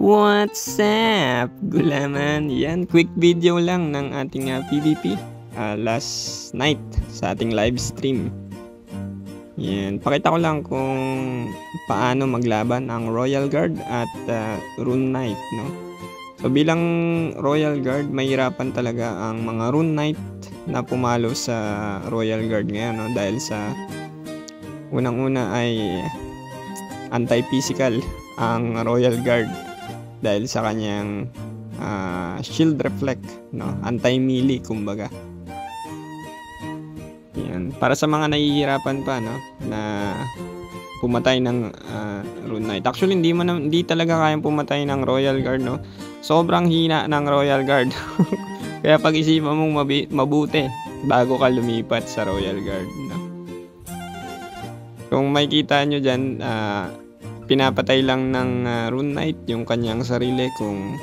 What's up, gulaman? Yan, quick video lang ng ating PvP last night sa ating live stream. Yan, pakita ko lang kung paano maglaban ang Royal Guard at Rune Knight, no? So bilang Royal Guard, mahirapan talaga ang mga Rune Knight na pumalo sa Royal Guard ngayon, no? Dahil sa unang-una ay anti-physical ang Royal Guard dahil sa kanyang shield reflect, no? Anti-melee kumbaga. Yan, para sa mga nahihirapan pa, no, na pumatay ng Rune Knight. Actually hindi talaga kayang pumatay ng Royal Guard, no. Sobrang hina ng Royal Guard. Kaya pag-isipan mong mabuti bago ka lumipat sa Royal Guard, no. Kung makikita nyo dyan, pinapatay lang ng Rune Knight yung kanyang sarili kung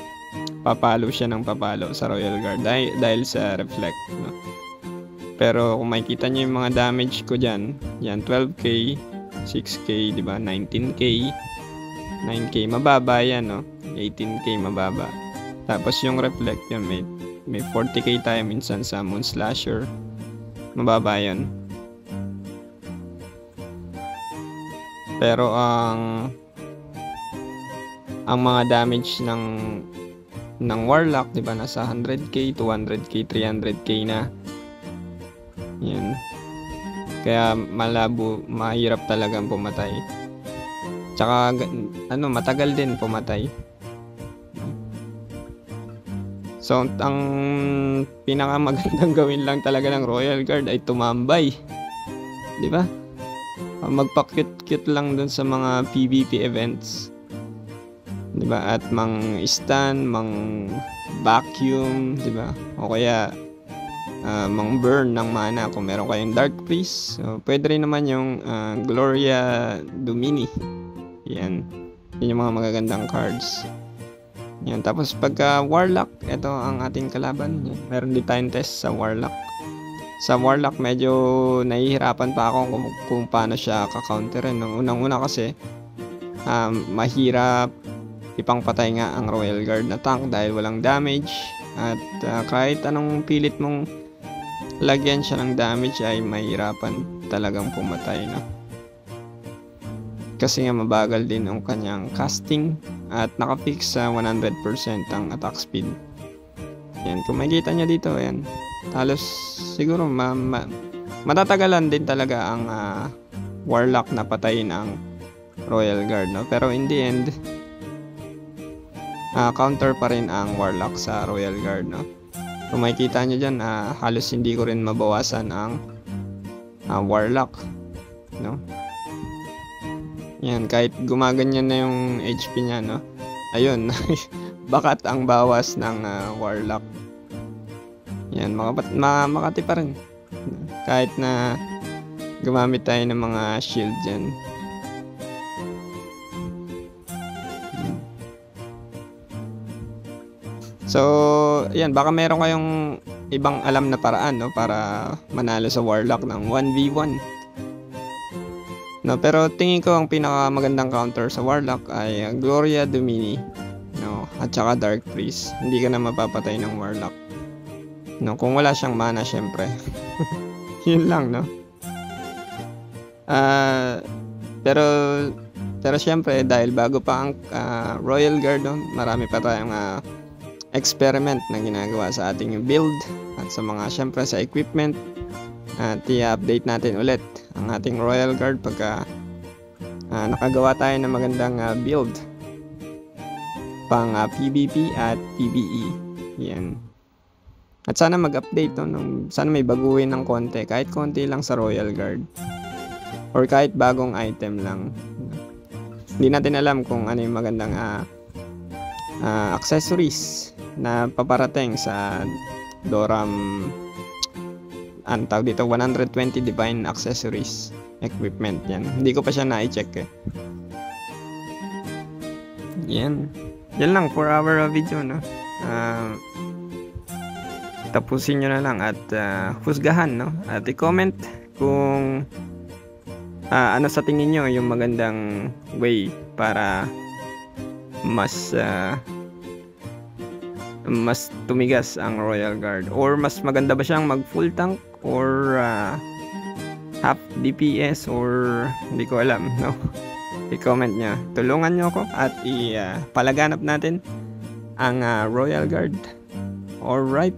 papalo siya ng papalo sa Royal Guard dahil sa reflect, no? Pero kung makikita nyo yung mga damage ko dyan, yan 12k, 6k, di ba? 19k, 9k, mababa yan, no? 18k, mababa. Tapos yung reflect yun, may 40k tayo minsan sa Moon Slasher, mababa yun. Pero ang mga damage ng Warlock, 'di ba, nasa 100k, 200k, 300k na. Yan. Kaya malabo, mahirap talagang pumatay. Tsaka matagal din pumatay. So ang pinakamagandang gawin lang talaga ng Royal Guard ay tumambay. 'Di ba? Magpa-cute lang dun sa mga PvP events, diba? At mang-stun, mang-vacuum, diba? O kaya mang-burn ng mana kung meron kayong Dark Priest. So, pwede rin naman yung Gloria Domini. Yan yung mga magagandang cards. Yan. Tapos pagka Warlock, ito ang ating kalaban. Yan. Meron din tayong test sa Warlock. Sa Warlock, medyo nahihirapan pa ako kung paano siya ka-counterin. Unang-una kasi, mahirap ipangpatay nga ang Royal Guard na tank dahil walang damage. At kahit anong pilit mong lagyan siya ng damage ay mahirapan talagang pumatay, no? Kasi nga mabagal din ang kanyang casting at nakafix sa 100% ang attack speed. Yan, kung makikita nyo dito, yan. Halos siguro matatagalan din talaga ang Warlock na patayin ang Royal Guard, no? Pero in the end, counter pa rin ang Warlock sa Royal Guard, no? Kung makikita nyo dyan, halos hindi ko rin mabawasan ang Warlock, no? Yan, kahit gumaganyan na yung HP niya, no? Ayun, bakat ang bawas ng Warlock. Yan, makati pa rin. Kahit na gumamit tayo ng mga shield dyan. So, yan, baka meron kayong ibang alam na paraan, no, para manalo sa Warlock ng 1v1. No, pero tingin ko ang pinakamagandang counter sa Warlock ay Gloria Domini, no, at saka Dark Priest. Hindi ka na mapapatay ng Warlock, no, kung wala siyang mana, syempre. Yun lang, no. Pero syempre, dahil bago pa ang Royal Guard, no, marami pa tayong experiment na ginagawa sa ating build at sa mga, syempre, sa equipment. At i-update natin ulit ang ating Royal Guard pagka nakagawa tayo ng magandang build pang PvP at PvE. Yan. At sana mag-update, no? Sana may baguhin ng konti, kahit konti lang sa Royal Guard. Or kahit bagong item lang. Hindi natin alam kung ano yung magandang accessories na paparating sa Doram, ang tawag dito, 120 Divine Accessories Equipment. Yan. Hindi ko pa siya na-check eh. Yan. Yan lang for our video, no? Tapusin nyo na lang at husgahan, no? At i-comment kung ano sa tingin nyo yung magandang way para mas tumigas ang Royal Guard, or mas maganda ba siyang mag full tank or half DPS, or hindi ko alam, no? I-comment nyo, tulungan nyo ako at palaganap natin ang Royal Guard. Alright,